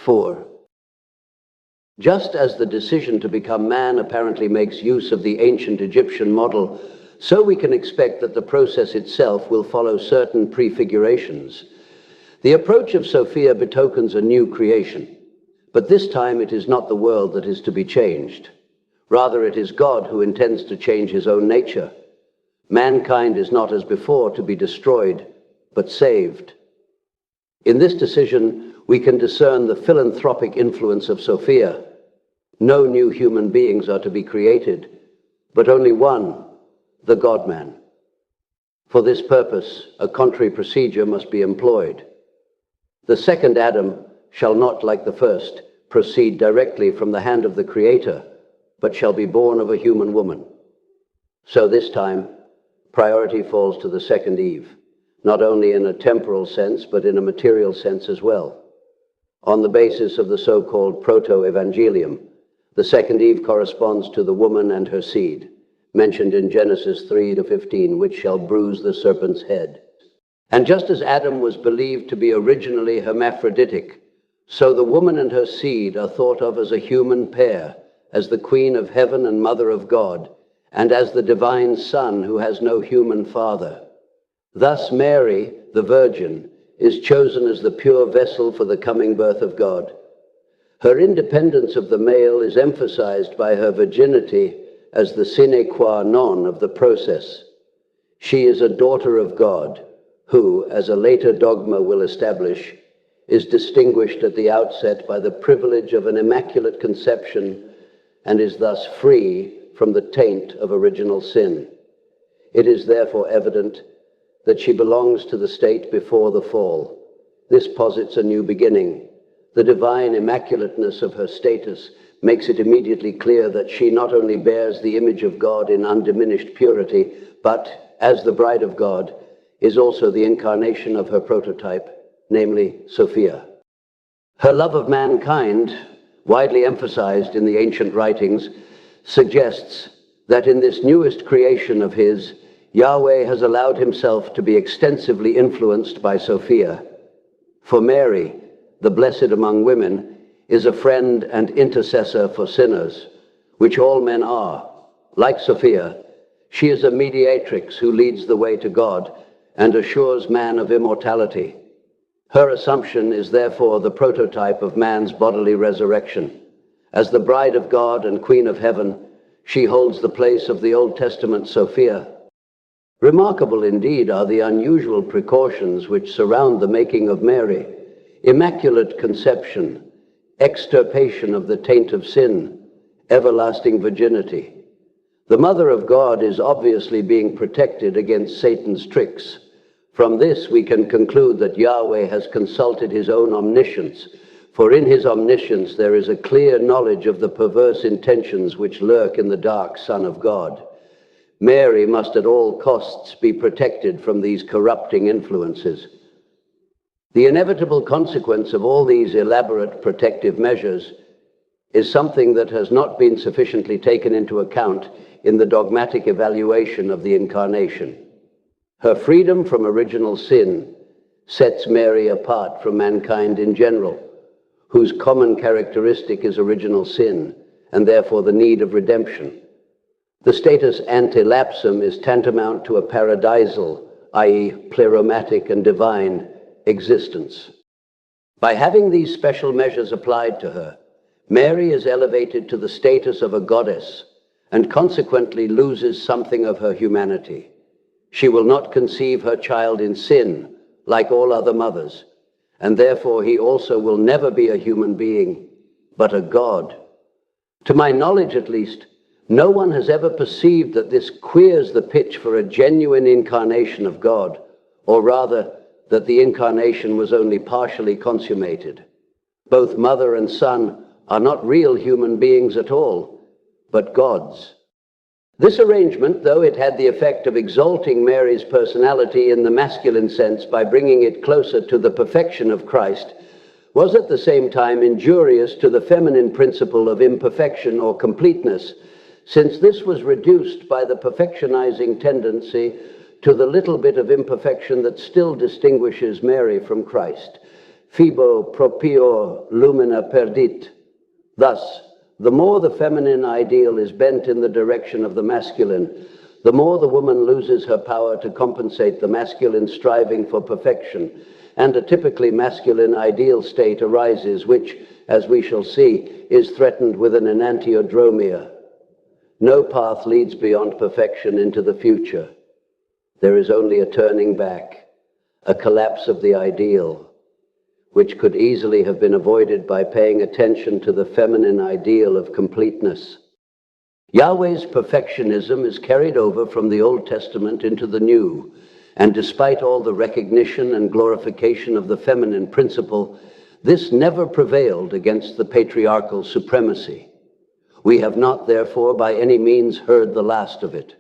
4. Just as the decision to become man apparently makes use of the ancient Egyptian model, so we can expect that the process itself will follow certain prefigurations. The approach of Sophia betokens a new creation, but this time it is not the world that is to be changed. Rather, it is God who intends to change his own nature. Mankind is not as before to be destroyed, but saved. In this decision, we can discern the philanthropic influence of Sophia. No new human beings are to be created, but only one, the God-man. For this purpose, a contrary procedure must be employed. The second Adam shall not, like the first, proceed directly from the hand of the Creator, but shall be born of a human woman. So this time, priority falls to the second Eve, not only in a temporal sense, but in a material sense as well. On the basis of the so-called proto-evangelium, the second Eve corresponds to the woman and her seed, mentioned in Genesis 3-15, which shall bruise the serpent's head. And just as Adam was believed to be originally hermaphroditic, so the woman and her seed are thought of as a human pair, as the Queen of Heaven and Mother of God, and as the divine Son who has no human father. Thus Mary, the Virgin, is chosen as the pure vessel for the coming birth of God. Her independence of the male is emphasized by her virginity as the sine qua non of the process. She is a daughter of God, who, as a later dogma will establish, is distinguished at the outset by the privilege of an immaculate conception and is thus free from the taint of original sin. It is therefore evident that she belongs to the state before the fall. This posits a new beginning. The divine immaculateness of her status makes it immediately clear that she not only bears the image of God in undiminished purity, but, as the bride of God, is also the incarnation of her prototype, namely Sophia. Her love of mankind, widely emphasized in the ancient writings, suggests that in this newest creation of his, Yahweh has allowed himself to be extensively influenced by Sophia. For Mary, the blessed among women, is a friend and intercessor for sinners, which all men are. Like Sophia, she is a mediatrix who leads the way to God and assures man of immortality. Her assumption is therefore the prototype of man's bodily resurrection. As the bride of God and Queen of Heaven, she holds the place of the Old Testament Sophia. Remarkable indeed are the unusual precautions which surround the making of Mary: immaculate conception, extirpation of the taint of sin, everlasting virginity. The Mother of God is obviously being protected against Satan's tricks. From this we can conclude that Yahweh has consulted his own omniscience, for in his omniscience there is a clear knowledge of the perverse intentions which lurk in the dark Son of God. Mary must at all costs be protected from these corrupting influences. The inevitable consequence of all these elaborate protective measures is something that has not been sufficiently taken into account in the dogmatic evaluation of the Incarnation. Her freedom from original sin sets Mary apart from mankind in general, whose common characteristic is original sin, and therefore the need of redemption. The status ante lapsum is tantamount to a paradisal, i.e. pleromatic and divine, existence. By having these special measures applied to her, Mary is elevated to the status of a goddess and consequently loses something of her humanity. She will not conceive her child in sin like all other mothers, and therefore he also will never be a human being, but a god. To my knowledge at least, no one has ever perceived that this queers the pitch for a genuine incarnation of God, or rather, that the incarnation was only partially consummated. Both mother and son are not real human beings at all, but gods. This arrangement, though it had the effect of exalting Mary's personality in the masculine sense by bringing it closer to the perfection of Christ, was at the same time injurious to the feminine principle of imperfection or completeness, since this was reduced by the perfectionizing tendency to the little bit of imperfection that still distinguishes Mary from Christ. Fibo propior lumina perdit. Thus, the more the feminine ideal is bent in the direction of the masculine, the more the woman loses her power to compensate the masculine striving for perfection, and a typically masculine ideal state arises which, as we shall see, is threatened with an enantiodromia. No path leads beyond perfection into the future. There is only a turning back, a collapse of the ideal, which could easily have been avoided by paying attention to the feminine ideal of completeness. Yahweh's perfectionism is carried over from the Old Testament into the New, and despite all the recognition and glorification of the feminine principle, this never prevailed against the patriarchal supremacy. We have not, therefore, by any means heard the last of it.